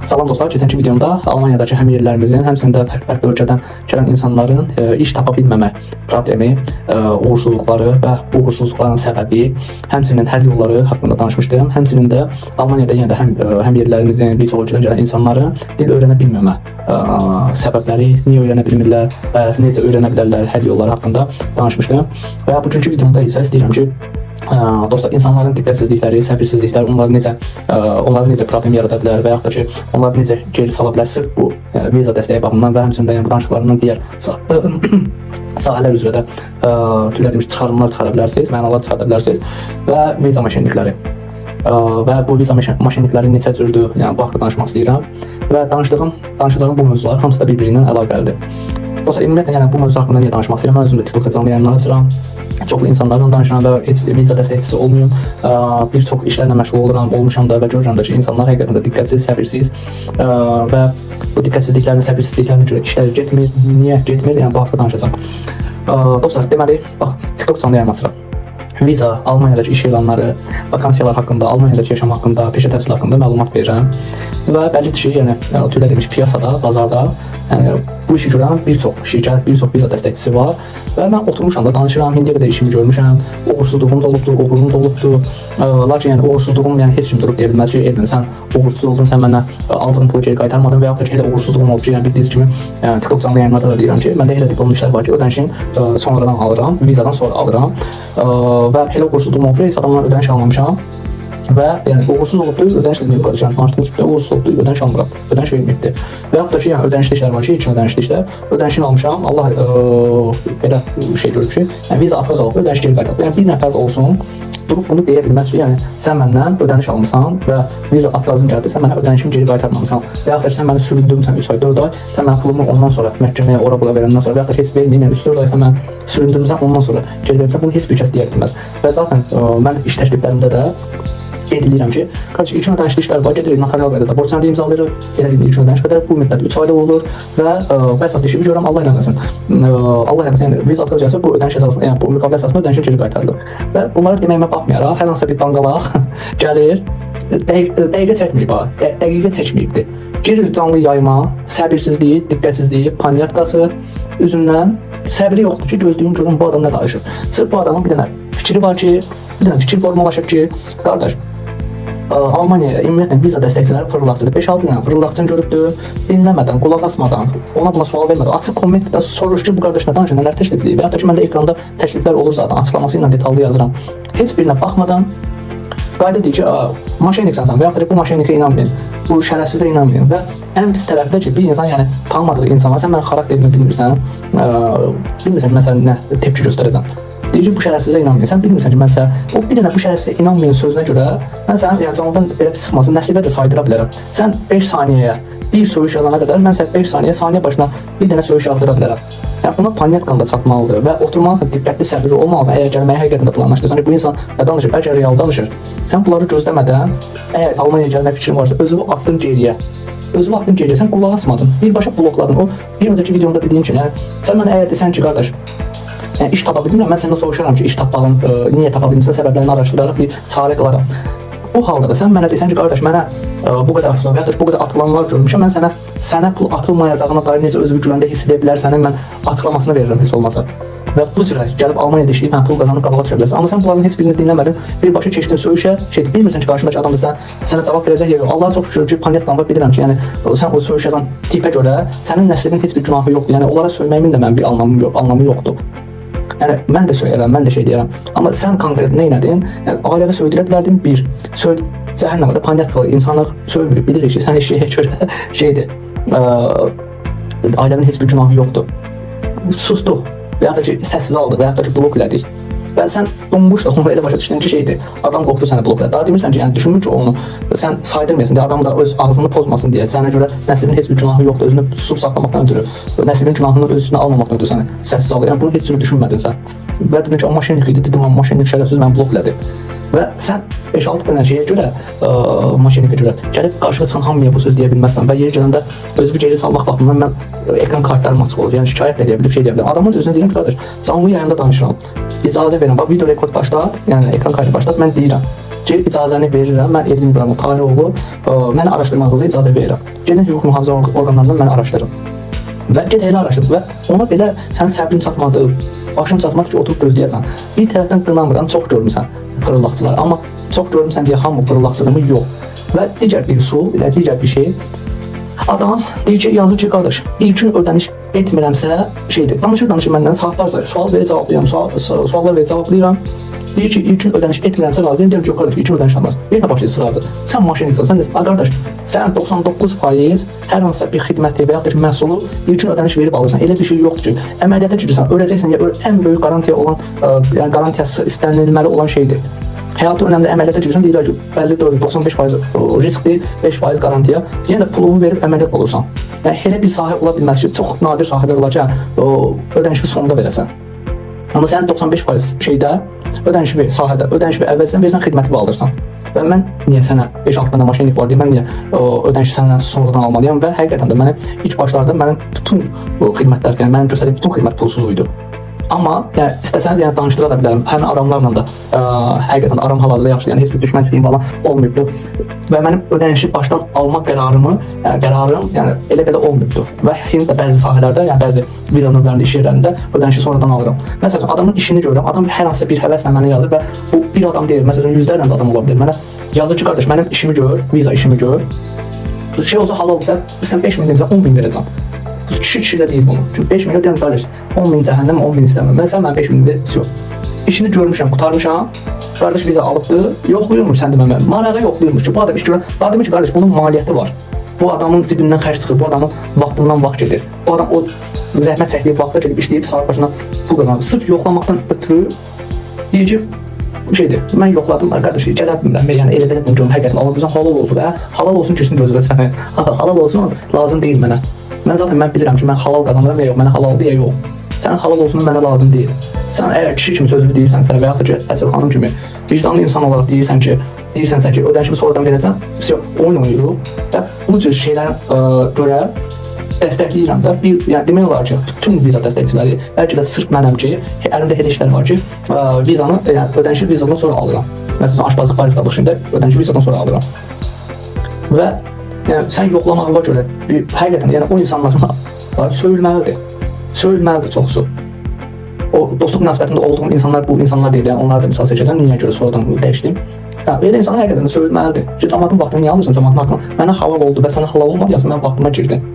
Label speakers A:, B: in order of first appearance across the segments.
A: Salam dostlar, keçənki videomda Almaniyadakı həmyerlilərimizin, həmçinin də fərqli ölkədən gələn insanların iş tapa bilməmə problemi, uğursuzluqları və bu uğursuzluqların səbəbi, həmçinin həll yolları haqqında danışmışdım. Həmçinin də Almaniyada yenə də həmyerlilərimizin, bir çox ölkədən gələn insanların dil öyrənə bilməmə səbəbləri, niyə öyrənə bilmirlər və necə öyrənə bilərlər, həll yolları haqqında danışmışdım. Və bugünkü videomda isə istəyirəm ki, dostlar, insanların diqqətsizlikləri, səbirsizlikləri onları necə problem yarada bilər və yaxud da ki, onları necə geri sala bilər sırf bu viza dəstəyi baxımından və həmçinin də bu danışıqlarından digər sahələr üzrə də tüylədiyimiz çıxarımlar çıxara bilərsiniz, mənalar çıxara bilərsiniz və viza maşinlikləri. Və bu viza maşinlikləri neçə cürdür, yəni bu haqda danışmaq istəyirəm və danışacağım bu mövzular hamısı da bir-biri ilə əlaqəlidir. Dostlar, ümumiyyətlə, yəni bu mövzu haqqında niyə danışmaq istəyirəm? Mən özüm də TikTokda canlı yayımlar açıram. Çoxlu insanlarla danışıram və heç viza dəstəkçisi olmayım. Bir çox işlərlə məşğul olmuşam da və görürəm də ki, insanlar həqiqətən də diqqətsiz, səbirsiz və bu diqqətsizliklərin, səbirsizliklərin görə işləri getmir. Niyə getmir? Yəni bu haqda danışacağam. Dostlar, deməli, bax, TikTok canlı yayım açıram. Viza, Almaniyadakı iş elanları, vakansiyalar haqqında, Almaniyadakı yaşam haqqında, peşə təhsili haqqında məlumat verirəm. Və bəllidir ki, yəni tüylədiyimiz piyasada, bazarda, yəni bu işi görən bir çox şirkət, bir çox viza dəstəkçisi var və mən oturmuşam da danışıram, indiyə qədər işimi görmüşəm, uğursuzluğum da olubdur, uğurum da olubdur. Lakin yəni uğursuzluğum, yəni heç kim durub deyə bilməz ki, Elvin, sən uğursuz oldun, sən məndən aldığın pulu geri qaytarmadın və yaxud da ki, elə uğursuzluğum olub ki, yəni bildiyiniz kimi TikTok canlı yayımlarda da deyirəm ki, məndə elə diplomlu işlər var ki, ödənişin sonradan alıram, vizadan sonra alıram və elə uğursuzluğum olub ki, heç adamdan ödəniş almamışam. Və yəni uğursuz olubdur, ödəniş edilməyib qardaşlar. Danışdığımız üçün uğursuz olubdur, ödəniş almıram, ödəniş verilməyibdir. Və yaxud da ki, yəni ödənişli işlər var ki, ilkin ödənişli işlər, ödənişini almışam, Allah belə şey görüb ki, yəni viza atqaz alıb, ödəniş geri qaytarıb. Yəni bir nəfər də olsun, durub bunu deyə bilməz ki, yəni sən məndən ödəniş almısan və viza atqazın gəldi, sən mənə ödənişimi geri qaytarmamısan. Və yaxud da sən məni süründürmüsən 3 ay, 4 ay, sən mənə pulumu ondan sonra məhkəməyə, ora bula verəndən sonra və yaxud da heç verməyim, yəni 3-4 ay sən mənə süründürmüsən, ondan sonra geri verirsən, bunu heç bir kəs deyə bilməz. Və zaten mən iş təkliflərimdə də qeyd edirəm ki, qardaş, ilkin ödənişli işlər var, gedirik notarial qaydada, borc sənədi imzalayırıq, elədiyim ilkin ödəniş qədər, bu müddət 3 ayda olur və əsas işimi görürəm, Allah eləməsin. Allah eləməsin, yəni viza atqaz gəlsə, bu ödəniş əsasında, yəni bu müqavilə əsasında ödənişin geri qaytarılır. Və bunları deməyimə baxmayaraq, hər hansısa bir danqalaq gəlir, dəqiqə çəkməyibdir. Girir canlı yayma, səbirsizliyi, diqqətsizliyi, panyatkası üzündən səbri yoxdur ki, gözlüyün görün bu adam nə danışır. Sırf bu adamın bir dənə fikri var ki, bir dənə fikir formalaşıb ki, qardaş, Almaniyaya ümumiyyətlə viza dəstəkçiləri fırıldaqçıdır. 5-6 dənə fırıldaqçını görübdür, dinləmədən, qulaq asmadan, ona buna sual vermədən, açıq kommentdə soruş ki, bu qardaş nə danışır, nələr təklifləyir və yaxud da ki, məndə ekranda təkliflər olur zaten, açıqlaması ilə detallı yazıram. Heç birinə baxmadan, qayda deyir ki, maşenniksən və yaxud da bu maşennikə inanmayın, bu şərəfsizə inanmayın və ən pis tərəfdə ki, bir insan, yəni tanımadığı insana, sən mənim xarakterimi bilmirsən, bilmirsən ki, mən sənə nə tepki göstərəcəm. Deyir ki, bu şərəfsizə inanmayın. Sən bilmirsən ki, mən sənə o bir dənə bu şərəfsizə inanmayın sözünə görə mən sənə yəni canlıdan belə pis çıxmasın, nəsibə də saydıra bilərəm. Sən 5 saniyəyə bir söyüş yazana qədər mən sənə 5 saniyə başına bir dənə söyüş yazdıra bilərəm. Yəni buna panyatkanda çatmalıdır və oturmalısan, diqqətli, səbirli olmalısan. Əgər gəlməyə həqiqətən də planlaşdırsan, bu insan nə danışır, bəlkə real danışır. Sən bunları gözləmədən, əgər Almaniyaya gəlmək fikrin varsa, özünü atdın geriyə. Özünü atdın geriyə, sən qulaq asmadın, birbaşa blokladın. O bir öncəki videomda dediyim kimi, yəni sən mənə əgər desən ki, qardaş, yəni iş tapa bilmirəm, mən səndən soruşaram ki, iş tapmağın niyə tapa bilmirsən, səbəblərini araşdıraraq bir çarə qılaraq. O halda da sən mənə desən ki, qardaş, mənə bu qədər atılan və ya bu qədər atılanlar görmüşəm, mən sənə pul atılmayacağına dair necə özünü güvəndə hiss edə bilərsənin mən açıqlamasını verirəm heç olmasa. Və bu cürə gəlib Almaniyada işləyib mən pul qazanıb qabağa düşə bilərsən. Amma sən bunların heç birini dinləmədin, birbaşa keçdin söyüşə, bilmirsən ki, qarşındakı adam da sənə cavab verəcək ya yox. Allah'a çox şükür ki, panyatkam var, bilirəm ki, yəni sən o söyüş yazan tipə görə sənin nəslinin heç bir günahı yoxdur. Yəni onlara söyməyimin də mənim bir anlamı yoxdur. Yəni mən də söyləyərəm, mən də şey deyərəm. Amma sən konkret nə edin? Yəni ailədə söyləyə bilərdin, bir. Cəhənnəmdə panyatkalı insanlar söylmür, bilirik ki, sən eşiyə görə şeydir. Ailəmin heç bir günahı yoxdur. Susduq və yaxud da ki, səssiz aldıq və yaxud da ki, blok elədik. Və sən donmuşda onu elə başa düşdün ki, şeydir, adam qorxdu səni blok elədi. Daha demirsən ki, yəni düşünmür ki, onu sən saydırmayasın deyə, adam da öz ağzını pozmasın deyə, sənə görə nəslinin heç bir günahı yoxdur, özünü susub saxlamaqdan ötürü, nəslinin günahını öz üstünə almamaqdan ötürü səni səssiz alır. Yəni bunu heç cürə düşünmədin sən. Və dedin ki, o maşennik idi, dedim, amma maşennik şərəfsiz məni blok elədi. Və sən 5-6 dənə şeyə görə, maşennikə görə gəlib qarşıya çıxan hamıya bu söz deyə bilməzsən və yeri gələndə özünü geri salmaq baxımından mən ekran kartlarım açıq olur, yəni şikayət edə bilib, şey deyə bilərəm. Adamın özünə deyirəm ki, qardaş, canlı yayında danışıram, icazə verin, bax video rekord başlat, yəni ekran kaydı başlat, mən deyirəm. ki, icazəni verirəm. Mən Elvin İbrahimov Tahiroğlu, məni araşdırmağınıza icazə verirəm. Gedin hüquq mühafizə orqanlarından məni araşdırın. Və get elə araşdır və ona belə sənin səbrin çatmadı, başın çatmaz ki, oturub gözləyəsən. Bir tərəfdən qınamıram, çox görmüsən fırıldaqçılar, amma çox görmüsən deyə hamı fırıldaqçıdır yox. Və digər bir üsul, digər bir şey, adam deyir ki, yazır ki, qardaş, ilkin ödəniş etmirəmsə şeydir, danışır məndən saatlarca sual verə cavablayıram, suallar verə cavablayıram. Deyir ki, ilkin ödəniş etmirəmsə razıyım, deyir ki, qardaş, ilkin ödəniş almaz. Bir də başlayır sıracı. Sən maşinistsən, sən desin, qardaş, sən 99% hər hansısa bir xidməti və yaxud da ki, məhsulu ilkin ödəniş verib alırsan. Elə bir şey yoxdur ki, əməliyyata girirsən, öləcəksən ya, ən böyük garantiya olan, yəni garantiyası istənilməli olan şeydir. Həyatı önəmli əməliyyata girirsən, deyirlər ki, bəllidir, 95% riskdir, 5% garantiya. Yəni də pulunu verib əməliyyat olursan. Yəni, elə bir sahə ola bilməz ki, çox nadir sahələr olar ki, ödənişi sonunda verəsən. Amma sən 95% şeydə, ödənişi sahədə, ödənişi əvvəlcədən versən, xidməti alırsan. Və mən niyə sənə 5-6 dənə maşinik var deyə, mən niyə ödənişi səndən sonradan almalıyam və həqiqətən də mənim ilk başlarda mənim bütün xidmətlər, yəni mənim göstərdiyim bütün xidmət pulsuz idi. Amma yəni, istəsəniz yəni, danışdıra da bilərəm. Həmin aramlarla da həqiqətən aram hal-hazırda yaxşı, yəni heç bir düşmənçiliyin falan olmayıbdı. Və mənim ödənişi başdan almaq qərarım yəni, elə belə olmayıbdı. Və Hinddə bəzi sahələrdə, yəni bəzi viza növlərində, iş yerlərində ödənişi sonradan alıram. Məsələn, adamın işini görürəm, adam hər hansısa bir həvəslə mənə yazır və bu bir adam deyil, məsələn, yüzlərlə də adam ola bilir. Mənə yazır ki, qardaş, mənim işimi gör, viza işimi gör. Şey olsa halal olsa, sən 5 min verəcəm, 10 min verəcəm. Kişi də deyir bunu. Çünki 5 milyon deyəm, qardaş, 10 min cəhənnəm, 10 min istəmirəm. Mən 5 min verəcəm. İşini görmüşəm, qutarmışam. Qardaş viza alıbdı, yoxlayırmış sən demə. Marağı yoxlayırmış ki, bu adam iş görən. Daha demiş ki, qardaş, bunun maliyyəti var. Bu adamın cibindən xərc çıxır, bu adamın vaxtından vaxt gedir. Bu adam o zəhmət çəkdiyi vaxtda gedib işləyib saat başına pul qazanır. Sırf yoxlamaqdan ötürü deyir ki, şeydir, mən yoxladım, qardaş, gələ bilmirəm, yəni elə belə bunu görüm, həqiqətən alın, bizən halal olsun, halal olsun girsin gözünə səni, halal olsun, lazım deyil mənə. Mən zaten bilirəm ki, mən halal qazanıram və yox, mənə halaldır ya yox. Sənin halal olsun mənə lazım deyil. Sən əgər kişi kimi sözlü deyirsənsə və yaxud da ki, əsl xanım kimi vicdanlı insan olaraq deyirsənsə ki, ödənişimi sonradan verəcəm, oyun oynayırıq və bu cür şeylərə görə dəstəkləyirəm də. Yəni demək olar ki, bütün viza dəstəkçiləri, bəlkə də sırf mənəm ki, əlimdə elə işlər var ki, vizanı, yəni ödənişi vizadan sonra alıram. Məsələn, aşpazlıq baristadlıq işində ödənişi vizadan sonra alıram. Və yəni, sən yoxlamağına görə, həqiqətən, yəni o insanların söyülməlidir çoxsu. O dostluq münasibətində olduğum insanlar bu insanlar deyil, yəni onları da misal seçəcəm, niyə görə sonradan dəyişdim. Belə insanlar həqiqətən də söyülməlidir ki, cəmaatın vaxtını niyə alırsan, cəmaatın haqqını mənə halal oldu və sənə halal olmadı, yazın, mən vaxtıma girdin.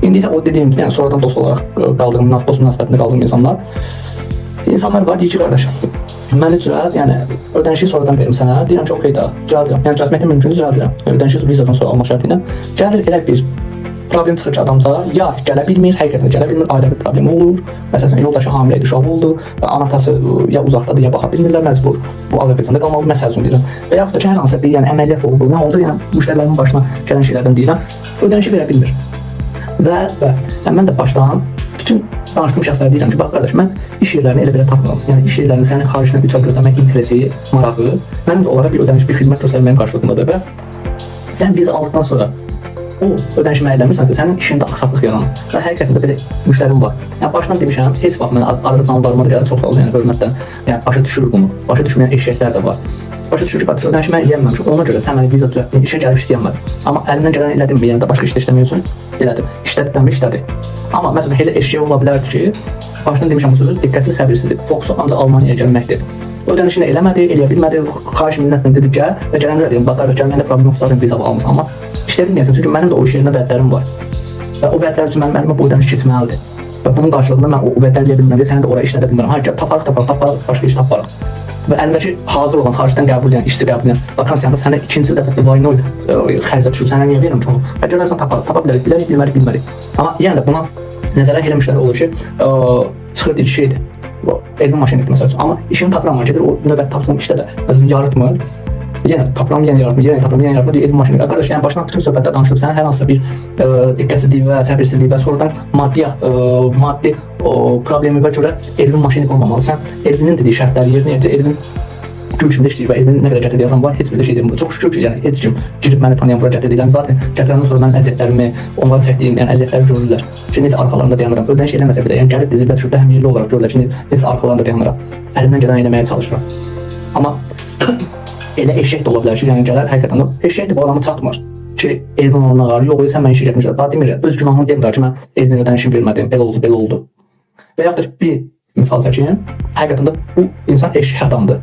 A: İndi isə o dediyim, yəni sonradan dost olaraq qaldığım, dost münasibətində qaldığım insanlar var, deyir ki, qardaş, məni düzəlt, yəni ödənişi sonradan verim sənə, deyirəm ki, okey da, düzəldirəm, yəni düzəltməkdə mümkündür, düzəldirəm, ödənişi vizadan sonra almaq şərti ilə, gəlir elə bir problem çıxır ki, adamca ya gələ bilmir, həqiqətən gələ bilmir, ailə bir problemi olur, məsələn, yoldaşı hamilə idi, uşağı oldu, anatası ya uzaqdadır, ya baxa bilmirlər, məcbur, bu Azərbaycanda qalmalı, məsəl üçün deyirəm, və yaxud da ki, hər hansısa bir yəni, əməliyyat oldu, nə oldu, yəni müştərilərin başına gələn şeylərdən deyirəm, ödənişi verə bilmir. Və mən də başdan bütün danışdığım şəxslərə deyirəm ki, bax qardaş, mən iş yerlərini elə belə tapmıram. Yəni iş yerlərini sənin xaricdən 3 ay gözləmək interesi, marağı, mənim də onlara bir ödəniş, bir xidmət göstərməyin qarşılığındadır və sən viza aldıqdan sonra o ödənişi müəyyənləmirsənsə, sənin işində aksaqlıq yaranır və həqiqətən də belə müştərim var. Yəni başdan demişəm, heç vaxt mən arada canlılarıma da gəlir, çox sağ olsun, yəni hörmətdən, yəni başa düşür bunu, başa düşməyən eşəklər də var. Başa düşür ki, qardaş, ödənişi mən eləyəməmişim, ona görə sən mənə viza düzəltdin, işə gəlib işləyəmədim. Amma əlindən gələn elədim, yəni də başqa işdə işləmək üçün elədim. İşlədim, işlədi. Amma məsələn, elə eşək ola bilərdi ki, başdan demişəm bu sözü, diqqətsiz, səbirsizlik, fokusu ancaq Almaniyaya gəlməkdir. Ödənişini eləmədi, eləyə bilmədi, xahiş minnətlə dedi gəl və gələndə dedim, bax qardaş, gəlməyəndə problem yoxsa viza almışam, amma işləyə bilməyəsən, çünki mənim də o iş yerində vədlərim var. Və o vədlər üçün mənim bu ödəniş keçməlidir. Və bunun qarşılığında mən o vədlər eləyə bilməm və səni də oraya işlədə bilmirəm. Hayır, taparıq, başqa iş taparıq. Və əlindəki hazır olan, xaricdən qəbul edən, işçi qəbul edən vakansiyanda sənə ikinci dəfə divayını xərcə düşüb, sənə niyə verirəm ki onu? Və görərsən tapa bilərik, bilmərik. Amma yenə də buna nəzərə elə müştəri olur ki, çıxır deyir ki, şeydir, Elvin maşinlikdir məsəl üçün. Amma işini tapıram, gedir, o növbət tapdığım işdə də məsələn yaratmır. Yenə tapıram, yenə yaratmır, deyir, Elvin maşinlik. Qardaş, yəni başdan bütün söhbətlər danışılıb, sənin hər hansısa bir diqqətsizlik və səbirsizlik və sonradan maddi problemimə görə Elvin maşinlik olmamalısan. Elvinin dediyi şərtləri yerinə yetir, Elvin gün içində işləyir və Elvin nə qədər gətirdiyi adam var, heç bir də şey deyil. Çox şükür ki, yəni heç kim girib məni tanıyan bura gətirdiklərimi zaten gətirəndən sonra mənim əziyyətlərimi, onlara çəkdiyim yəni əziyyətləri görürlər. Ki, necə arxalarında dayanıram, ödəniş eləməsə belə, yəni gəlib dizibə düşüb də həm yerli olaraq görürlər ki, necə arxalarında dayanıram. Əlimdən gələn eləməyə çalışıram. Amma elə eşək də ola bilər ki, yəni gələr həqiqətən də eşək də bu adamı çatmır. Ki evin onunla var, yox sən mən işə getmişəm. Daha demirəm, öz günahını demirəm ki, mən evin ödənişini vermədim, belə oldu, belə oldu. Və yaxud da bir misal çəkim, həqiqətən də bu insan eşək adamdır.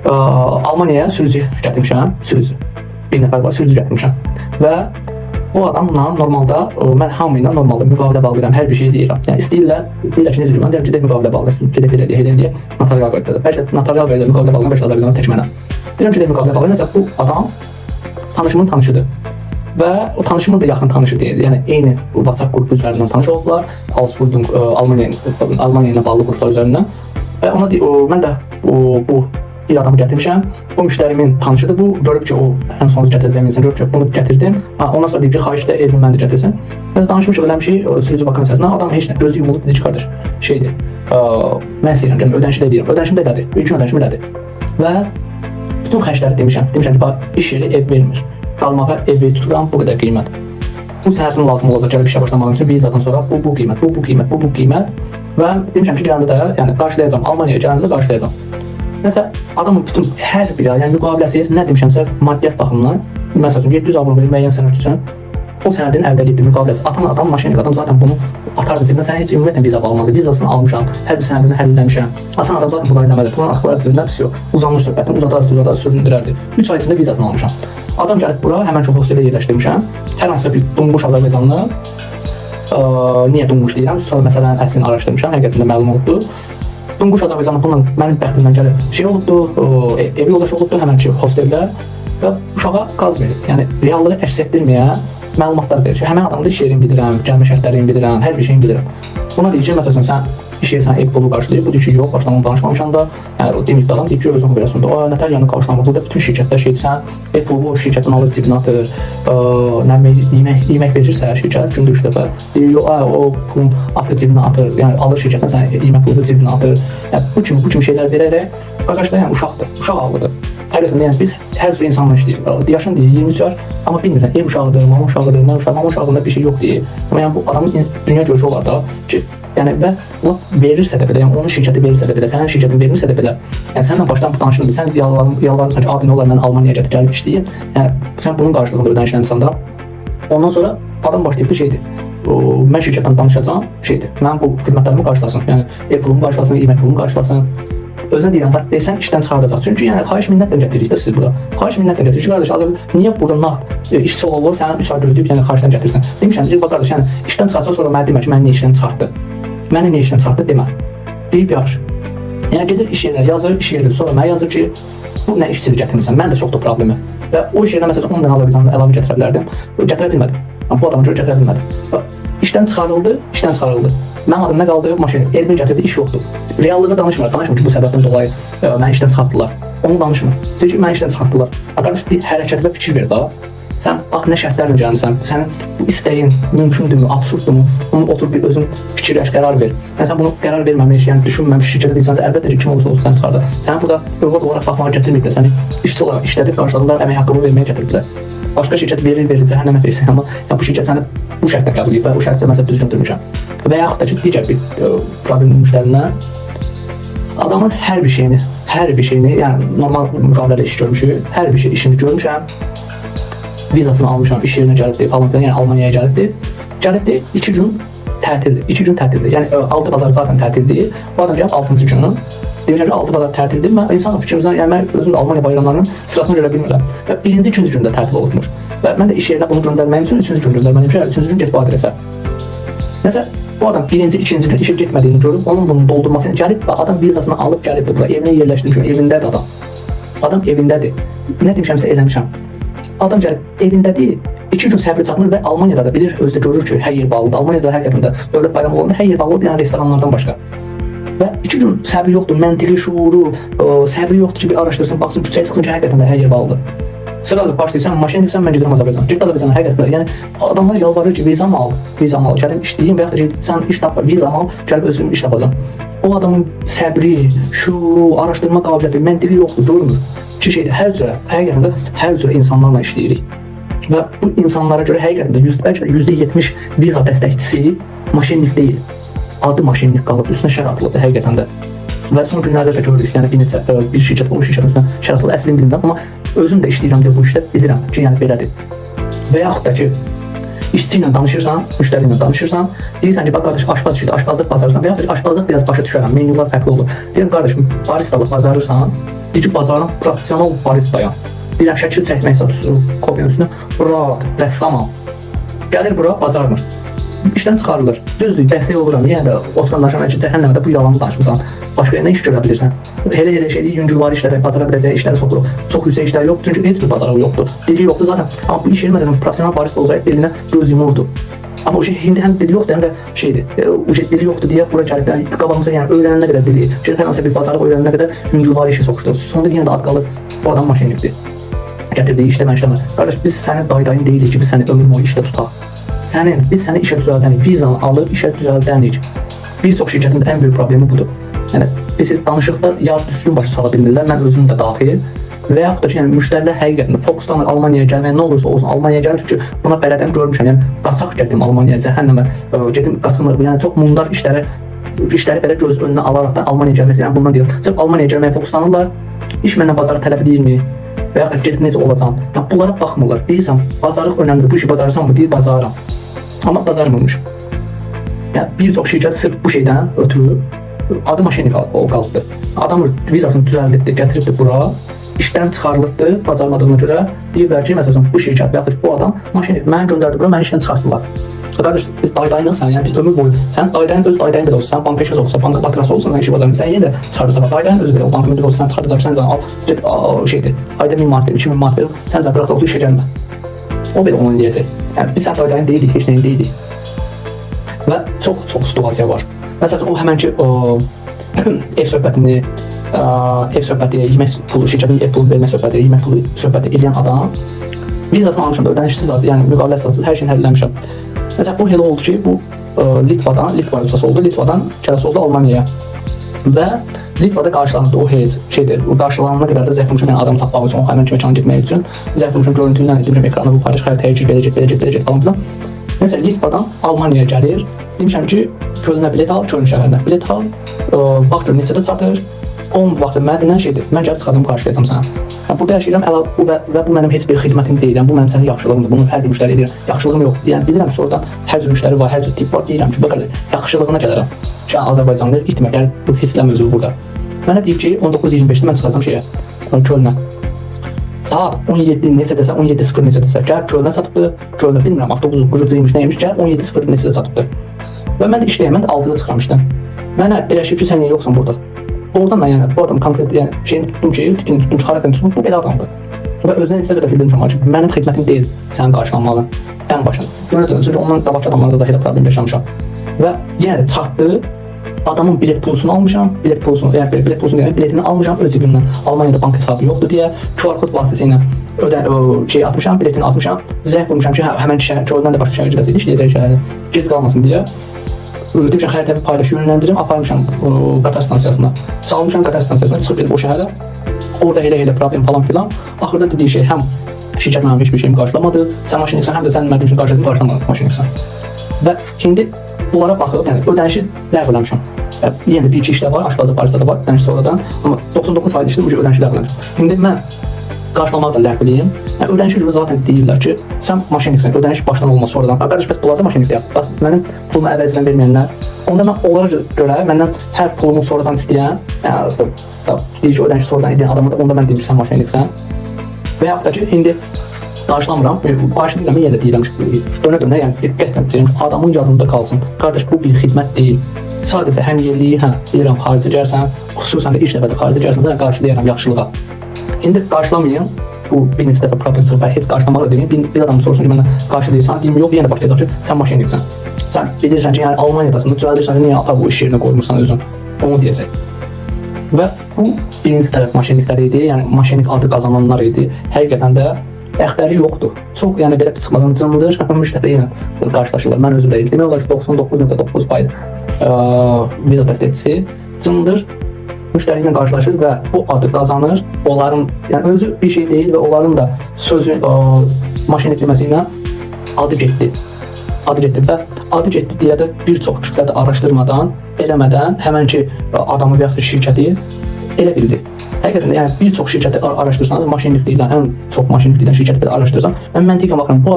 A: Almaniyaya sürücü gətirmişəm, sürücü. Bir nəfər var, sürücü gətirmişəm. Və o adamla normalda mən hamı ilə normalda müqavilə bağlayıram, hər bir şey deyirəm. Yəni istəyirlər ki, necə mən deyirəm, gedək müqavilə bağlayaq, gedək belə deyək, notarial qaydada. Bəlkə notarial qaydada müqavilə bağlayan 5 Azərbaycanlı tək mənəm. Deyirəm gedək müqavilə bağlayaq, necə bu adam tanışımın tanışıdır. Və o tanışımın da yaxın tanışı deyildi. Yəni eyni WhatsApp qrupu üzərindən tanış oldular. Ausbildung Almaniya ilə bağlı qruplar üzərindən. Və ona mən də bu bir adamı gətirmişəm. Bu müştərimin tanışıdır. Bu görüb ki, o ən son gətirəcəyim insan görüb ki, bunu gətirdim. Ondan sonra deyib ki, xahiş edir Elvin məndə gətirsin. Biz danışmışıq, eləmişik sürücü vakansiyasına. Adam heç nə gözü yumulub dedi ki, qardaş, şeydir. Mən istəyirəm gəlmə, ödənişi də deyirəm. Ödənişim də elədi. İlkin ödənişim elədi. Və bütün xərcləri demişəm. Demişəm ki, bax, iş yeri ev vermir. Qalmağa evi tuturam, bu qədər qiymət. Bu sənətin lazım olacaq, gəlib işə başlamaq üçün vizadan sonra bu qiymət, bu qiymət. Və demişəm ki, gələndə də, yəni qarşılayacağam, Almaniyaya gələndə də qarşılayacağam. Nəsə, adamın bütün hər bir ay, yəni müqaviləsi, nə demişəmsə, maddiyyat baxımından, məsəl üçün 700 avro müəyyən sənət üçün o sənədin əldə etdiyi müqaviləsi. Adam maşinik, adam zaten bunu atardı cibinə, sən heç ümumiyyətlə viza almazdı. Vizasını almışam, hər bir sənədini həll eləmişəm. Atan adam zaten bunu eləmədi. Bunun axbarı edilmədi, vəsiyo. Uzanmış söhbətin, uzadarsa süründürərdi. 3 ay içində vizasını almışam. Adam gəlib bura, həmən çox hostelə yerləşdirmişəm. Hər hansısa bir donmuş Azərbaycanlı, niyə donmuş deyirəm, sonra məsələnin əslini araşdırmışam, həqiqətində məlum oldu. Donmuş Azərbaycanlı bununla mənim bəxtimdən gəlib şey olubdu, ev yoldaşı olubdu həmən ki hosteldə və uşağa qaz verir. Yəni reallığı əks etdirməyə məlumatlar verir ki, həmən adamda iş yerini bilirəm, gəlmə şərtlərini bilirəm, hər bir şeyini bilirəm. Buna deyir ki, məsələn, sən iş yeri sən ev pulu qarşılayır, bu deyir ki, yox, başdan danışmamışam da, yəni o demir adam deyir ki, özün verəsən də, nətər yanı qarşılanmır, burada bütün şirkətlər şeydir, sən ev pulu o şirkətin alır, cibinə atır, yemək verirsə şirkət gündə 3 dəfə, deyir, yox, o pulun atır cibinə atır, yəni alır şirkətdən sən yemək pulu cibinə atır, yəni bu kimi şeylər verərək, qardaşlar, yəni uşaqdır, uşaq ağlıdır. Həqiqətən, yəni biz hər cür insanla işləyirik. Yaşın deyir 23 yaş, amma bilmirsən, ev uşağıdır, mama uşağıdır, mən uşağım, mama uşağında bir şey yox deyir. Amma yəni bu adamın dünya görüşü olar da ki, yəni və verirsə də belə, yəni onun şirkəti verirsə də belə, sənin şirkətin verirsə də belə, yəni səninlə başdan bu danışılır, sən yalvarırsan ki, abi nə olar mən Almaniyaya gəlib işləyim, yəni sən bunun qarşılığında ödənişləmirsən da. Ondan sonra adam başlayıb bir şeydir. Mən şirkətdən danışacağam, şeydir, mən bu xidmətlərimi qarşılasın, yəni ev pulumu qarşılasın, yemək pulumu qarşılasın. Özünə deyirəm, bax, desən işdən çıxardacaq. Çünki yəni xahiş minnətlə gətiririk də siz bura. Xahiş minnətlə gətiririk. Qardaş, niyə burada nağd işçi olur, sənin 3 ay gözləyib, yəni xahişdən gətirsən. Demişəm, bax qardaş, yəni işdən çıxarsa sonra mənə demə ki, məni niyə işdən çıxartdı? Məni niyə işdən çıxartdı demə. Deyib yaxşı. Yəni gedir iş yerinə yazır, iş yerinə sonra mənə yazır ki, bu nə işçidir gətirmirsən? Məndə çoxdur problemi. Və o iş yerinə məsələn 10 dənə Azərbaycanlı əlavə gətirə bilərdim. Gətirə bilmədim. Bu adama görə gətirə bilmədim. İşdən çıxarıldı. Mənim adım nə qaldı? Maşın. Elvin gətirdi, iş yoxdur. Reallığı danışmır ki, bu səbəbdən dolayı məni işdən çıxartdılar. Onu danışmır. Deyir ki, məni işdən çıxartdılar. Arkadaş, bir hərəkət və fikir ver daha. Sən bax nə şərtlərlə gəlmisən, sənin bu istəyin mümkündürmü, absurdurmu? Onu otur bir özün fikirləş, qərar ver. Yəni sən bunu qərar verməmiş, yəni düşünməmiş şirkətə deyirsən, əlbəttə ki, kim olursa olsun səni çıxardır. Səni burada övlad olaraq baxmağa gətirməyiblər, səni işçi olaraq işlədib qarşıladılar, əmək haqqını verməyə gətirdilər. Başqa şirkət verir, cəhənnəmə verirsən, amma ya bu şirkət səni bu şərtlə qəbul edib və o şərtdə məsəl düzgündürmüşəm. Və yaxud da ki, digər bir problem müştərindən adamın hər bir şeyini, yəni normal müqavilədə iş görmüşük, hər bir şey işini görmüşəm, vizasını almışam, iş yerinə gəlibdir, falan filan, yəni Almaniyaya gəlibdir, 2 gün tətildir, yəni 6 bazar zaten tətildir, bu adam gəlib 6-cı günü, deyəcəm ki, 6 bazar tətildir, mən insan fikrimizdən, yəni mən özüm Almaniya bayramlarının sırasını görə bilmirəm və 1-ci, 2-ci gündə tətil olubmuş və mən də iş yerinə bunu göndərməyim üçün 3-cü gün göndərməliyim ki, 3-cü gün get bu adresə. Nəsə, bu adam 1-ci, 2-ci gün işə getmədiyini görüb, onun bunu doldurmasını gəlib, adam vizasını alıb gəlibdir bura, evinə yerləşdirmiş, evindədir adam. Adam evindədir. Nə demişəmsə eləmişəm. Adam gəlib evindədir, 2 gün səbri çatmır və Almaniyada da bilir, özü də görür ki, hər yer bağlıdır. Almaniyada həqiqətən də dövlət bayramı olanda hər yer bağlıdır, yəni restoranlardan başqa. Və 2 gün səbri yoxdur, məntiqi şuuru, səbri yoxdur ki, bir araşdırsın, baxsın, küçəyə çıxsın ki, həqiqətən də hər yer bağlıdır. Sırada başlayırsan, maşına deyirsən, mən gedirəm Azərbaycan. Gedir Azərbaycana, həqiqətən də, yəni adamlar yalvarır ki, vizamı al, gəlib işləyim və yaxud da ki, sən iş tap, vizamı al, gəlib özüm iş tapacam. O adamın səbri, şuuru, araşdırma qabiliyyəti, məntiqi yoxdur, görmür. Ki şeydir, həqiqətən də hər cürə insanlarla işləyirik. Və bu insanlara görə həqiqətən də bəlkə də %70 viza dəstəkçisi maşinlik deyil. Adı maşinlik qalıb, üstünə şər atılıbdır həqiqətən də. Və son günlərdə də görürük, yəni bir şirkət o şirkətin üstündən şərait əslini bilmirəm, amma özüm də işləyirəm deyə bu işdə bilirəm ki, yəni belədir. Və yaxud da ki, işçi ilə danışırsan, müştəri ilə danışırsan, deyirsən ki, bax qardaş, aşpaz işidir, aşpazlıq bacarırsan və yaxud da aşpazlıq biraz başa düşərəm, menyular fərqli olur. Deyirəm qardaşım, baristalıq bacarırsan, deyir ki, bacarıram, professional baristayam. Deyirəm, şəkil çəkmək satışır, kopyanın üstünə, rahat, rəssamam. Gəlir bura, bacarmır. İşdən çıxarılır. Düzdür, dəstək oluram. Yəni də oturanlaşam ki, cəhənnəmdə bu yalanı danışmısan. Başqa yerdən iş görə bilirsən. Elə şeylik yüngülvari işlərə, bacara biləcəyi işləri soxuruq. Çox yüksək işlər yox, çünki heç bir bacarığı yoxdur. Dili yoxdur zaten. Amma bu iş yeri məsələn professional barista olsaydı dilinə göz yumurdu. Amma o şey indi həm dili yoxdur, həm də şeydir. O şey dili yoxdur deyə bura gəlib yəni qabağımıza yəni öyrənənə qədər dili, hər hansı bir bacarıq öyrənənə qədər yüngülvari işi soxuşdu. Sonunda yenə də ad qalır bu adam maşinlikdir. Gətirdiyi işləmə. Qardaş, biz sənin daydayın deyilik ki, biz səni ömür boyu işdə tutaq. Biz səni işə düzəldənik, vizanı alıb işə düzəldənik. Bir çox şirkətin ən böyük problemi budur. Yəni, biz danışıqda ya düzgün başa sala bilmirlər, mən özüm də daxil. Və yaxud da ki, yəni, müştərilər həqiqətən fokuslanır Almaniyaya gəlməyə, nə olursa olsun Almaniyaya gəlir, çünki buna bələdəm görmüşəm, yəni qaçaq gəldim Almaniyaya, cəhənnəmə, gedim qaçınır, yəni çox mundar işləri belə göz önünə alaraq da Almaniyaya gəlməsi, yəni bundan deyirəm. Sırf Almaniyaya gəlməyə fokuslanırlar, iş məndən bacarıq tələb edirmi? Və yaxud da gedib necə olacam? Yəni, bunlara baxmırlar. Deyirsən, bacarıq önəmlidir, bu işi bacarırsan mı? Deyir, bacarıram. Amma bacarmırmış. Yəni, bir çox şirkət sırf bu şeydən ötürü adı maşinik qaldı. Adamın vizasını düzəldibdir, gətiribdir bura, işdən çıxarılıbdır, bacarmadığına görə deyirlər ki, məsələn, bu şirkət və yaxud bu adam maşinik məni göndərdi bura, məni işdən çıxartdılar. Qardaş, biz daydayınıq sən, yəni biz ömür boyu, sən daydayın öz daydayın belə olsun, sən bank peşəsi olsa, banka batırası olsan, sən işi bacarmır, sən yenə də çıxardacaq, daydayın özü belə, banka müdürü olsa, sən çıxardacaq, sən al, şeydir, ayda 1000 manat verir, 2000 manat verir, sən zəbiraq da otur işə gəlmə. O belə onu deyəcək. Yəni biz sən daydayın deyilik, heç nəyin deyilik. Və çox situasiya var. Məsələn, o həmən ki, ev söhbəti, yemək pulu, şirkətin ev pulu vermə söhbəti, yemək pulu söhbəti eləyən adam vizasını almışam da, ödənişsiz adı, yəni müqavilətsiz, hər şeyini həlləmişəm. Məsələn, bu elə oldu ki, bu Litva vizası oldu, Litvadan kələsi oldu Almaniyaya. Və Litvada qarşılandı o şeydir, qarşılanana qədər də zəng vurmuşam, yəni adamı tapmaq üçün, o həmən ki, məkana getmək üçün zəng vurmuşam, görüntü ilə demişəm, ekrana bu paylaş, xəritəyə gələcək falan filan. Məsələn, Litvadan Almaniyaya gəlir, demişəm ki, Kölnə bilet al, Köln şəhərinə bilet al, bax gör neçədə çatır, 10 vaxtı mənimlə şeydir, mən gəlib çıxacam, qarşılayacam sənə. Burada yaşayıram və bu mənim heç bir xidmətim deyiləm, bu mənim sənin yaxşılığımdır, bunu hər bir müştəri edirəm, yaxşılığım yox. Yəni, bilirəm ki, oradan hər cür müştəri var, hər cür tip var, deyirəm ki, bax, yaxşılığına gələrəm. Ki, Azərbaycanlı itmək, yəni bu hisslə mövzu burada. Mənə deyib ki, 19:25-də mən çıxacam şeyə, Kölnə. Saat 17 necə desə, 17:00 necə desə, gəl Kölnə çatıbdır, Kölnə bilmirəm, avtobusu qırıcıymış, nəymiş, gəl 17:00 necə çatıbdır. Və mən işləyəm, mən də 6-da çıxamışdım. Mənə elə şey ki, sən niyə yoxsan burada? Oradan mən yəni, bu adam konkret yəni, şeyini tutdum ki, tipini tutdum, xaraktərini tutdum, bu belə adamdır. Və özünə necə qədər bildim ki, mənim xidmətim deyil sənin qarşılanmağın ən başında. Dönə-dönə, çünki ondan qabaqki adamlarda da elə problem yaşamışam. Və yenə də çatdı, adamın bilet pulusunu almışam, bilet pulusunu deyək, biletini almışam öz cibimdən. Almaniyada bank hesabı yoxdur deyə, QR kod vasitəsilə şeyi atmışam, biletini atmışam, zəng vurmuşam ki, həmən şəhər, Kölndən də başqa şəhər gedəcək, işləyəcək şəhərdə, gec qalmasın deyə. Demişəm, xəritəvi paylaşı yönləndirim, aparmışam qatar stansiyasına. Salmışam qatar stansiyasına, çıxıb gedib o şəhərə. Orada elə problem falan filan. Axırda dediyi şey, həm şirkət mənim heç bir şeyimi qarşılamadı, sən maşiniksən, həm də sən mənim üçün qarşılamadı maşiniksən. Və şimdi bunlara baxıb, yəni ödənişi ləğv eləmişəm. Yenə də bir-iki işlər var, aşpazlıq barista da var, ödəniş sonradan. Amma 99% işdə bu ödənişi ləğv eləmişəm. Şimdi mən qarşılamağı da ləğv eləyim. Yəni ödənişi görə zaten deyirlər ki, sən maşiniksən, ödəniş başdan olmaz sonradan. Qardaş, bəs bunlar da maşinikdir. Bax, mənim pulumu əvəzlə verməyənlər. Onda mən onlara görə məndən hər pulumu sonradan istəyən, yəni deyir ki, ödənişi sonradan edən adamı da onda mən deyim ki, sən maşiniksən. Və yaxud da ki, indi qarşılamıram, qarşılayıram, yenə də deyirəm ki, dönə-dönə, yəni diqqətlə deyirəm ki, adamın yadında qalsın. Qardaş, bu bir xidmət deyil. Sadəcə həm yerliyi, bilirəm, xarici gəlsən, xüsusən də ilk dəfədə xarici gəlsən, sən qarşılayaram yaxşılığa. İndi qarşılamayın, bu bir neçə dəfə problem çıxır və heç qarşılamağı da deyim, bir adam soruşsun ki, məndən qarşılayırsan, deyim, yox, yenə başlayacaq ki, sən maşiniksən. Sən bilirsən ki, yəni Almaniyadasın, düzəldirsən, niyə apar bu iş yerinə qoymursan özün, onu deyəcək. Və bu birinci tərəf maşinikləri idi, yəni maşinik adı qazananlar idi, həqiqətən də əxtəri yoxdur. Çox, yəni belə çıxmazın cındır, müştəri ilə qarşılaşırlar, mən özüm deyil. Demək olar ki, 99.9% viza təsdiqçisi cındır, müştəri ilə qarşılaşır və bu adı qazanır. Onların, yəni özü bir şey deyil və onların da sözü maşinik deməsi ilə adı getdi. Və adı getdi deyə də bir çox kütlədə araşdırmadan, eləmədən həmənki adamı və ya şirkəti elə bildi. Həqiqətən yəni bir çox şirkəti araşdırsanız, maşinlikdən ən çox maşinlikdən şirkəti araşdırsan, mən məntiqən baxıram, bu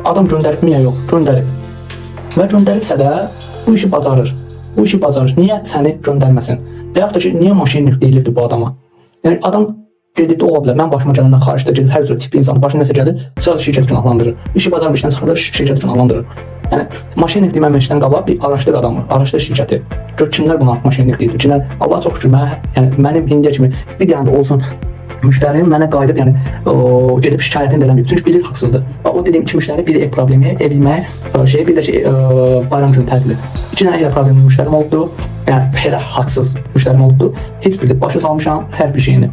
A: adam göndərib niyə yox? Göndərib. Və göndəribsə də bu işi bacarır. Bu işi bacarır. Niyə səni göndərməsin? Və yaxud da ki, niyə maşinlik deyilirdi bu adama? Yəni adam gedib də ola bilər. Mən başıma gələndən xaricdə gedib hər cür tip insan başına nəsə gəlir, sonra şirkət günahlandırır. İşi bacarmır, işdən çıxırlar, şirkət günahlandırır. Yəni maşinlik deməməkdən qabaq bir araşdır adamı, araşdır şirkəti. Gör kimlər buna maşinlik deyir, kimlər. Allah çox şükür mənim indiyə kimi bir dənə də olsun müştərim mənə qayıdıb gedib şikayətini eləməyib. Çünki bilir haqsızdır. O dediyim iki müştəri, biri ev problemi, ev yemək şeyi, bir də ki bayram günü tətili. İki dənə elə problemli müştərim oldu. Yəni elə haqsız müştərim oldu. Heç bir başa salmışam hər bir şeyini.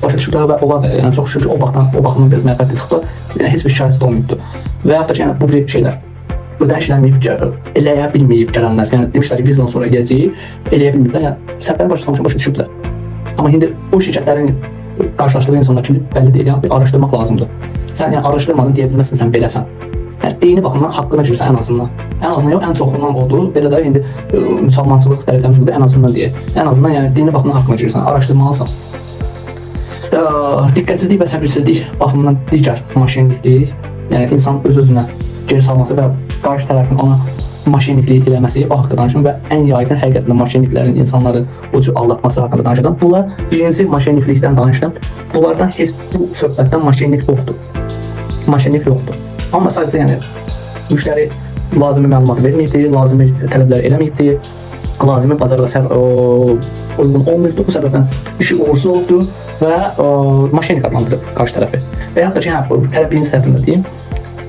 A: Başa düşüblər və onlar da yəni çox şükür o baxımdan biraz mənfəətli çıxdı. Yəni heç bir şikayət olmayıbdı. Və yaxud da ki yəni bu bir şeylər ödəniş eləyə bilməyib gələnlər. Yəni demişlər ki, bizdən sonra gələcəyik, eləyə bilməyiblər. Yəni səfərin başa düşüblər. Amma indi o şirkətlərin qarşılaşdığı insanlar kimi bəlli deyil, yəni araşdırmaq lazımdır. Sən yəni araşdırmadın deyə bilməzsən, sən beləsən. Yəni eyni baxımdan haqqına girirsən ən azından. Ən azından yox, ən çoxundan oldu. Belə də indi müsəlmançılıq dərəcəmiz budur, ən azından deyək. Ən azından yəni dini baxımdan haqqına girirsən, araşdırmalısan. Diqqətsizlik və səbirsizlik baxımından digər maşinliklik, yəni insan öz-özünə geri salması və qarşı tərəfin ona maşinliklik eləməsi o haqqda danışım və ən yaygın həqiqətən maşinliklərin insanları bu cür aldatması haqqında danışacağım. Bunlar birinci maşinliklikdən danışdım. Bunlardan heç bu söhbətdən maşinlik yoxdur. Maşinlik yoxdur. Amma sadəcə yəni müştəri lazımi məlumatı verməyibdi, lazımi tələblər eləməyibdi, lazımi bazarda uyğun olmayıbdı. Bu səbəbdən işi uğursuz oldu və maşinlik adlandırıb qarşı tərəfi. Və yaxud da ki, hələ birinci tərəfində deyim.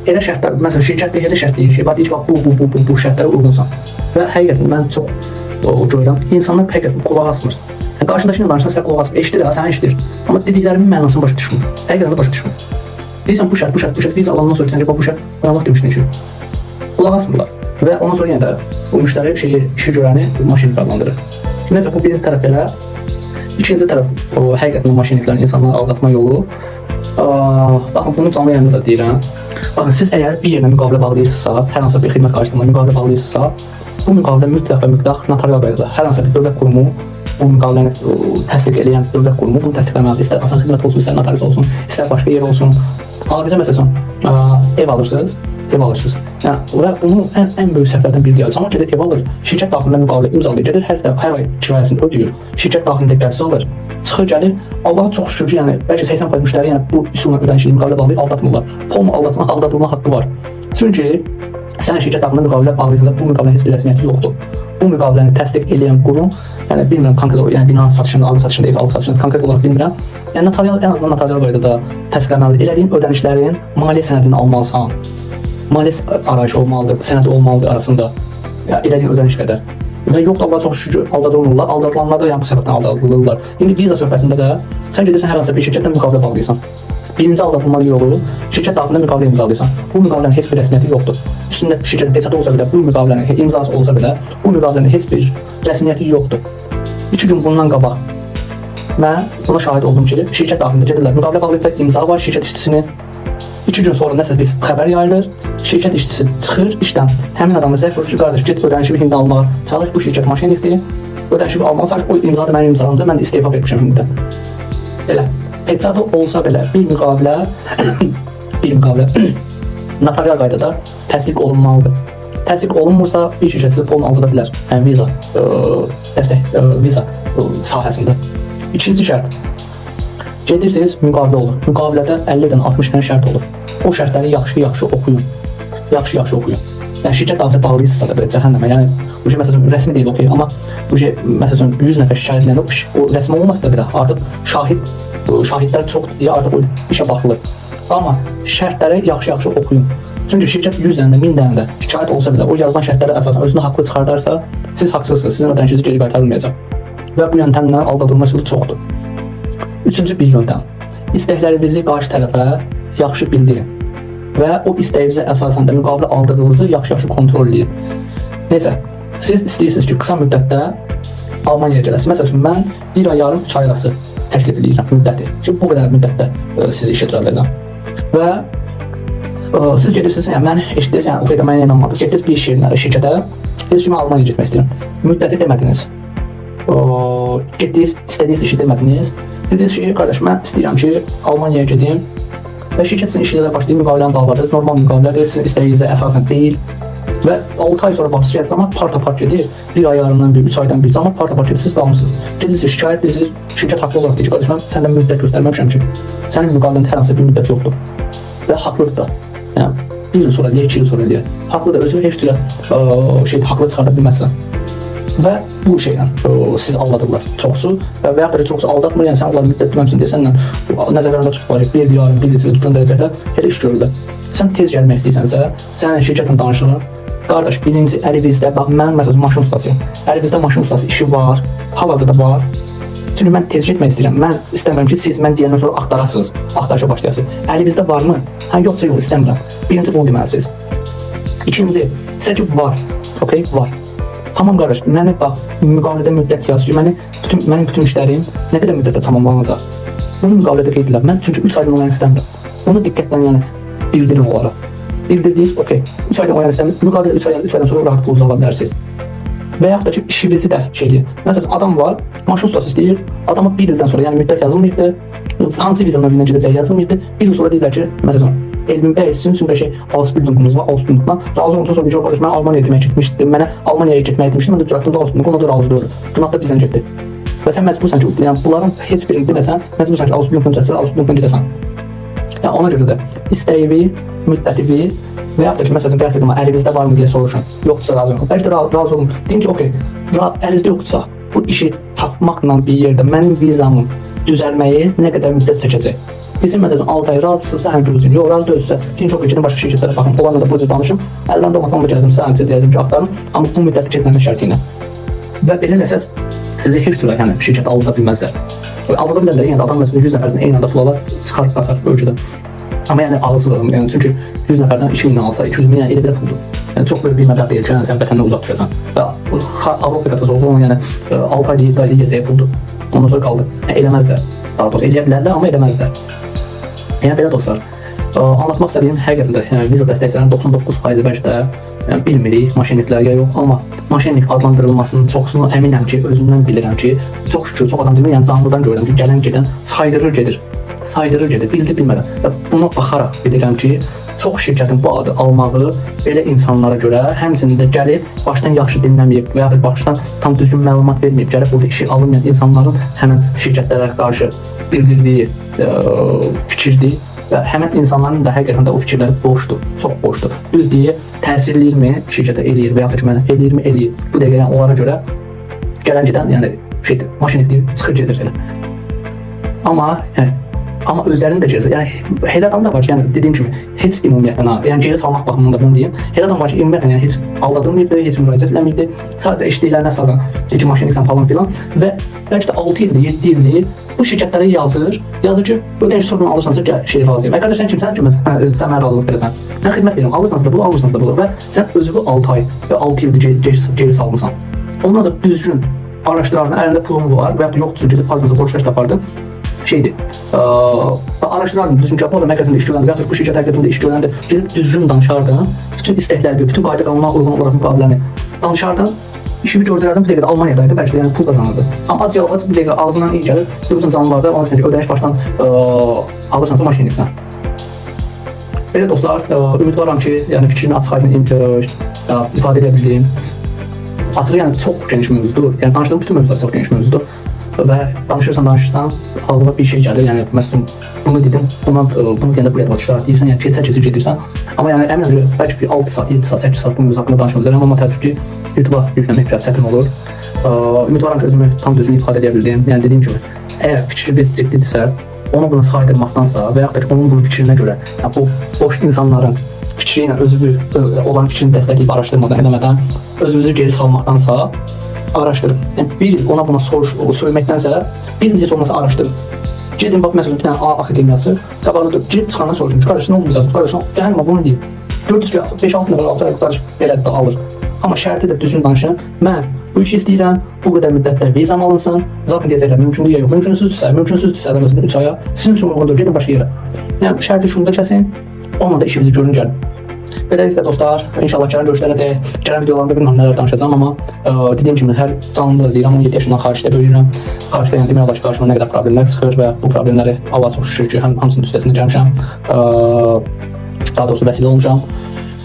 A: Elə şərtlər, məsələn, şirkət elə şərt deyir ki, deyir ki, bu şərtlərə uyğunsan. Və həqiqətən mən çox görürəm, insanlar həqiqətən qulaq asmır. Qarşındakıyla danışsan sən qulaq asmır, eşidir, sən eşidir. Amma dediklərimin mənasını başa düşmür. Həqiqətən də başa düşmür. Deyirsən bu şərt, viza alandan sonra deyirsən ki, bu şərt, bana vaxt demişdin ki, qulaq asmırlar. Və ondan sonra yenə də bu müştəri işi görəni maşinlik adlandırır. Nəsə, bu birinci tərəf belə. İkinci tərəf həqiqətən maşinliklərin insanları aldatma yolu. Baxın, bunu canlı yayında da deyirəm. Baxın, siz əgər bir yerlə müqavilə bağlayırsınızsa, hər hansı bir xidmət qarşılığında müqavilə bağlayırsınızsa, bu müqavilə mütləq notarial qaydada hər hansı bir dövlət qurumu bu müqaviləni təsdiq edən dövlət qurumu bunu təsdiqləməlidir. İstər asan xidmət olsun, istər notarius olsun, istər başqa yer olsun. Adicə məsələn, ev alırsınız. Yəni, və bunun ən böyük səhvlərdən biri deyil. Amma gedir ev alır, şirkət daxilində müqavilə imzalayır, gedir hər ay kirayəsini ödəyir, şirkət daxilində qəbz alır, çıxır gəlir. Allaha çox şükür ki, yəni bəlkə 80% müştəri yəni bu üsulla ödənişli müqavilə bağlayıb aldatmırlar. Polma aldatılma haqqı var. Çünki sən şirkət daxilində müqavilə bağlayırsan, bu müqavilənin heç bir rəsmiyyəti yoxdur. Bu müqaviləni təsdiq edən qurum, yəni bilmirəm konkret olaraq, yəni bina satışında, alım satışında, ev alım satışında konkret olaraq bilmirəm. Yəni notarial, ən azından notarial qaydada təsdiqləməlidir. Elədiyin ödənişlərin maliyyə sənədini almalısan. Maliyyə arayışı olmalıdır, sənədi olmalıdır arasında. Yəni elədiyin ödəniş qədər. Və yox da Allah çox şükür aldadılmırlar. Aldadılanlar da yəni bu səbəbdən aldadılırlar. İndi viza söhbətində də sən gedirsən hər hansı bir şirkətdən müqavilə bağlayırsan. Birinci aldatılma yolu şirkət daxilində müqavilə imzalayırsan. Bu müqavilənin heç bir rəsmiyyəti yoxdur. Üstündə şirkətin peçatı olsa belə, bu müqavilənin imzası olsa belə, bu müqavilənin heç bir rəsmiyyəti yoxdur. 2 gün bundan qabaq mən buna şahid oldum ki, şirkət daxilində gedirlər, müqavilə bağlayıblar, imza var şirkət işçisinin. 2 gün sonra nəsə bir xəbər yayılır, şirkət işçisi çıxır işdən, həmin adamı zəng vurur ki, qardaş, get ödənişi hindi almağa çalış, bu şirkət maşinlikdir, ödənişi almağa çalış, o imza da mənim imzamdır, mən də istefa vermişəm hindidən. Belə, peçatı olsa belə bir müqavilə notarial qaydada təsdiq olunmalıdır. Təsdiq olunmursa bir şirkətsiz polunu aldada bilər, həm viza sahəsində. İkinci şərt. Gedirsiniz, müqavilə olur. Müqavilədə 50-dən 60 dənə şərt olur. O şərtləri yaxşı oxuyun. Yaxşı oxuyun. Yəni şirkət daxilində bağlıyırsınızsa da belə cəhənnəmə. Yəni bu şey məsələn rəsmi deyil, okey, amma bu şey məsələn 100 nəfər şikayətləyəndə o rəsmi olmasa da belə artıq şahidlər çoxdur deyə artıq o işə baxılır. Amma şərtləri yaxşı oxuyun. Çünki şirkət 100 dənə də 1000 dənə də şikayət olsa belə o yazılan şərtlərə əsasən özünü haqlı çıxardarsa, siz haqsızsınız, sizin ödənişiniz geri qaytarılmayacaq. Və bu yöntəmlə aldadılma üsulu çoxdur. Üçüncü bir yöntəm. İstəklərinizi qarşı tərəfə yaxşı bildirin və o istəyinizə əsasən də müqavilə aldığınızı yaxşı kontrol edin. Necə? Siz istəyirsiniz ki, qısa müddətdə Almaniyaya gələsiniz. Məsələn, mən 1 ay yarım 3 ay arası təklif edirəm müddəti. Ki, bu qədər müddətdə sizi işə düzəldəcəm. Və Siz gedirsiniz, yəni mən eşitdiniz, yəni o qədər mənə inanmadınız. Getdiniz bir şirkətə, siz kimi Almaniyaya getmək istəyirəm. Müddəti demədiniz. Getdiniz, istədiyiniz işi demədiniz. Dediniz ki, qardaş, mən istəyirəm ki, Almaniyaya gedim və şirkət sizin işinizə başlayıb müqaviləni bağladınız. Normal müqavilədir, sizin istədiyinizə əsasən deyil. Və 6 ay sonra baxsız şirkət cəmat part gedir. 1 aylarından 3 aydan bir cəmat part gedir, siz qalmısınız. Gedirsiniz, şikayət edirsiniz, şirkət haqlı olaraq deyir ki, qardaş, mən səndən müddət göstərməmişəm ki, sənin müqaviləndə hər hansı bir müddət yoxdur. Və haqlıdır da. Yəni, 1 il sonra deyək, 2 il sonra deyək. Haqlıdır, özü heç cürə haqlı çıxarda bilməzsən. Və bu şeylə siz aldadırlar çoxsu və yaxud da çoxsu aldatmır, yəni sən onları müddət deməmsin deyə səndən nəzərlərində tutulacaq, bir yarın, bir il göndərəcəklər, elə iş görürlər. Sən tez gəlmək istəyirsənsə, sənin şirkətin danışığın, qardaş, birinci əlinizdə, bax, mən məsələn maşın ustasıyım, əlinizdə maşın ustası işi var, hal-hazırda var. Çünki mən tez getmək istəyirəm, mən istəmirəm ki, siz mən deyəndən sonra axtarasınız, axtarışa başlayasınız. Əlinizdə varmı? Hə, yoxsa yox, istəmirəm. Birinci bunu deməlisiniz. İkinci, sizə ki, var, okey, var. Tamam qardaş, mənə bax, müqavilədə müddət yaz ki, mənim bütün işlərim nə qədər müddətdə tamamlanacaq. Bunu müqavilədə qeyd edilər, mən çünki 3 aydan olanı istəmirəm. Bunu diqqətlə, yəni, bildirin onlara. Bildirdiniz, okey, 3 aydan olanı istəmirəm, müqavilədə 3 aydan sonra rahat pulunuzu ala bilərsiniz. Və yaxud da ki, işinizi də şeydir. Məsələn, adam var, maşın ustası istəyir, adama 1 ildən sonra, yəni müddət yazılmayıbdı, hansı viza növündən gedəcək yazılmayıbdı, 1 il sonra deyirlər ki, məsələn, Elvin bəy, sizin üçün bir şey Ausbildungumuz var, Ausbildungdan razı olmuşsa sonra qardaş, mən Almaniyaya getmək getmişdim, mənə Almaniyaya getmək etmişdim, mən də düzəltdim də Ausbildung, ona da razı deyil. Cünab da bizdən getdi. Və sən məcbursan ki, yəni bunların heç birini deməsən, məcbursan ki, Ausbildungdan gəlsən, Ausbildungdan gedəsən. Yəni ona görə də istəyivi, müddətivi və yaxud da ki, məsələn, bəlkə də əlinizdə varmı deyə soruşun. Yoxdursa razı olun. Bəlkə də razı olun. Deyin ki, okey, əlinizdə yoxdursa, bu işi tapmaqla bir yerdə mənim vizamın düzəlməyi nə qədər müddət çəkəcək? Bizim məsələn 6 ay razısınızsa hər gün yox, razı deyilsə, deyin ki, okey, başqa şirkətlərə baxın, onlarla da bu cür danışım. Əllərimdə olmasam da gəldim, sizə deyəcəm ki, axtarın, amma bu müddəti keçməmə şərti ilə. Və belə nəsəz sizə heç cürə yəni şirkət aldada bilməzlər. Aldada bilərlər, yəni adam məsələn 100 nəfərdən eyni anda pul alar, çıxarıb basar ölkədən. Amma yəni ağılsız adam, yəni çünki 100 nəfərdən 2000 alsa, 200 min yəni elə belə puldur. Yəni çox böyük bir məbləğ deyil ki, yəni sən vətəndən uzaq düşəsən. Və Avropa qatası olsa onun yəni 6 ay 7 ayda yiyəcəyi puldur. Ondan sonra qaldı. Yəni eləməzlər. Daha doğrusu eləyə bilərlər, amma eləməzlər. Yəni belə dostlar, anlatmaq istədiyim həqiqətən də yəni viza dəstəkçilərinin 99% bəlkə də yəni bilmirik maşinliklər ya yox, amma maşinlik adlandırılmasının çoxsunu əminəm ki, özümdən bilirəm ki, çox şükür çox adam demir, yəni canlıdan görürəm ki, gələn gedən saydırır gedir, bildi bilmədən. Və buna baxaraq bilirəm ki, çox şirkətin bu adı almağı belə insanlara görə həmçinin də gəlib başdan yaxşı dinləməyib və ya da başdan tam düzgün məlumat verməyib, gəlib burada işi alınmayan insanların həmin şirkətlərə qarşı bildirdiyi fikirdir. Və həmin insanların da həqiqətən də o fikirləri boşdur, çox boşdur. Düz deyir, təsirləyirmi şirkətə eləyir və yaxud da ki, mənə eləyirmi eləyir. Bu dəqiqə yəni onlara görə gələn gedən yəni şeydir, maşinlikdir, çıxır gedir elə. Amma özlərinin də cəza, yəni elə adam da var ki, yəni dediyim kimi heç ümumiyyətlə, yəni geri salmaq baxımından da bunu deyim. Elə adam var ki, ümumiyyətlə yəni heç aldadılmayıbdı, heç müraciət eləməyibdi. Sadəcə eşitdiklərinə əsasən deyir ki, maşinliksən falan filan və bəlkə də 6 ildir, 7 ildir bu şirkətlərə yazır ki, ödəniş sorunu alırsansa şey razıyam. Qardaş sən kimsən ki, sən mənə razılıq verəsən. Mən xidmət verirəm, alırsansa da bunu, almırsansa da bunu və sən özünü 6 ay və 6 ildir geri salmısan. Ondan sonra düzgün araşdırardın, əlində pulun var və yaxud da yoxdursa gedib hardansa borçlaş tapardın. Şeydir, araşdırardın düzgün ki, bu adam həqiqətən də iş görəndə və yaxud bu şirkət həqiqətən də iş görəndə gedib düzgün danışardın, bütün istəkləri, bütün qayda qanuna uyğun olaraq müqaviləni danışardın. İşimi gördülərdim, bir dəqiqədə Almaniyadaydı, bəlkə də yəni pul qazanırdı. Amma az yalvac bir dəqiqə ağzından iyi gəlir, durursan canlılarda, ona bilsən ki, ödəniş başdan alırsansa maşinliksən. Belə dostlar, ümidvaram ki, yəni fikrini açıq aydın ifadə edə bildiyim. Açıq yəni çox geniş mövzudur, yəni danışdığım bütün mövzular çox geniş mövzudur. Və danışırsan, ağlıma bir şey gəlir, yəni məsələn bunu dedim, bunu deyəndə buraya başlayırsan, deyirsən, yəni keçir gedirsən. Amma yəni əminəm ki, bəlkə bir 6 saat, 7 saat, 8 saat bu mövzu haqqında danışmaq üzrəyəm, amma təəssüf ki, YouTube'a yükləmək biraz çətin olur. Ümidvaram ki, özümü tam düzgün ifadə edə bildim. Yəni dediyim kimi, əgər fikriniz ciddidirsə, onu bunu saydırmaqdansa və yaxud da ki, onun bunun fikrinə görə, yəni bu boş insanların fikri ilə özünü olan fikrini dəstəkləyib araşdırmadan, eləmədən özünüzü geri salmaqdansa araşdırın. Yəni bir il ona buna söyleməkdənsə, bir il heç olmasa araşdırın. Gedin bax məsələn bir dənə A akademiyası qabağına dur, girib çıxandan soruşun ki, qardaş nə olmayacaq, qardaş cəhənnəmə bunu deyil. Gördünüz ki, 5-6 nəfər 6 ay qardaş belədir də alır. Amma şərti də düzgün danışın. Mən bu işi istəyirəm, bu qədər müddətdə vizam alınsın. Zaten deyəcəklər, mümkünlük ya yox. Mümkünsüzdürsə, məsələn 3 aya sizin üçün uyğundur, gedin başqa yerə. Yəni şərti şunu da kəsin. Onunla da işimizi görün gəlin. Beləliklə dostlar, inşallah gələn görüşlərə də, gələn videolarımda bilməm nələr danışacağam, amma dediyim kimi hər canlı deyirəm, 17 yaşından xaricdə böyüyürəm. Xaricdə yəni demək olar ki, qarşıma nə qədər problemlər çıxır və bu problemləri Allah çox şükür ki, hamısının üstəsində gəlmişəm. Daha doğrusu vəsilə olmuşam.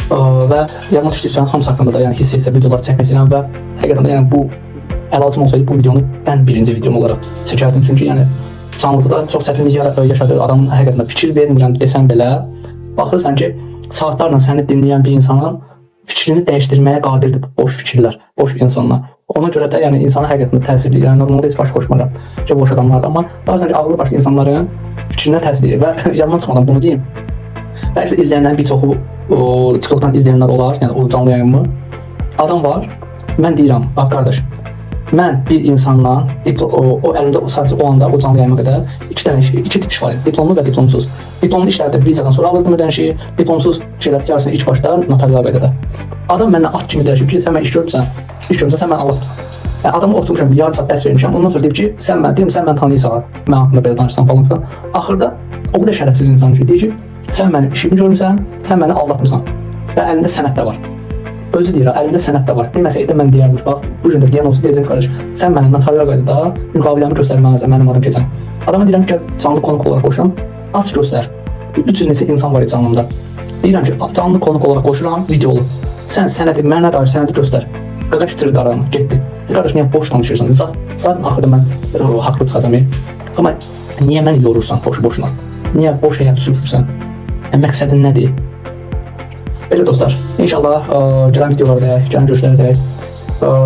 A: Və yadıma düşdükcə hamısı haqqında da yəni hissə videolar çəkmək istəyirəm və həqiqətən də yəni bu əlacım olsaydı bu videonu ən birinci videom olaraq çəkərdim. Çünki yəni canlıda çox çətinlik yaşadığı adamın həqiqətən fikir vermirəm desəm belə, baxırsan ki, saatlarla səni dinləyən bir insanın fikrini dəyişdirməyə qadirdir boş fikirlər, boş insanlar. Ona görə də yəni insana həqiqətən təsir edir. Yəni normalda heç baş qoşmaram ki, boş adamlar, amma bazen ki ağıllı başlı insanların fikrinə təsir edir və yanından çıxmadan bunu deyim. Bəlkə də izləyənlərin bir çoxu TikTok'dan izləyənlər olar, yəni o canlı yayımı. Adam var, mən deyirəm, bax qardaş, mən bir insanla o əlində sadəcə o anda o canlı yayıma qədər iki tip iş var idi, diplomlu və diplomsuz. Diplomlu işlərdə vizadan sonra alırdım ödənişi, diplomsuz şeylər yarısını ilk başda notarial qaydada. Adam mənlə at kimi dəyişib ki, sən mən iş görmüsən, sən mən Allahmısan. Yəni adamı oturmuşam, yarım saat dərs vermişəm, ondan sonra deyib ki, sən mən tanıyırsan, mən haqqında belə danışsan falan filan. Axırda o qədər şərəfsiz insan ki, deyir ki, sən mənim işimi görmüsən, sən məni aldatmısan və əlində sənət də var. Özü deyir, əlində sənət də var. Deməsəydi mən deyərmiş, bax, bu gün də deyən olsa deyəcəm qardaş, sən mənə notarial qaydada müqaviləmi göstərməlisən, mənim adım keçən. Adama deyirəm ki, canlı konuk olaraq qoşuram, aç göstər. 300 neçə insan var canlımda. Deyirəm ki, canlı konuk olaraq qoşuram, videolu. Sən sənədi, mənə dair sənədi göstər. Qaqaş bitirdi aranı, getdi. Qardaş, niyə boş danışırsan? Zaten axırda mən haqlı çıxacam. Amma niyə məni yorursan boşuna? Niyə boş həyat sürürsən? Məqsədin nədir? Belə dostlar, inşallah gələn videolarda, gələn görüşlərdə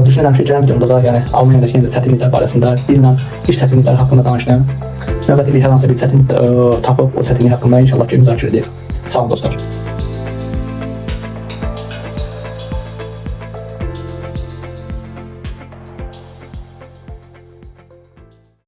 A: düşünürəm ki, gələn videomda da yəni Almaniyadakı yenə də çətinliklər barəsində, dillə iş çətinlikləri haqqında danışdım. Növbəti bir hər hansı bir çətinlik tapıb o çətinlik haqqında inşallah ki, müzakirə edəcəyik. Sağ olun dostlar.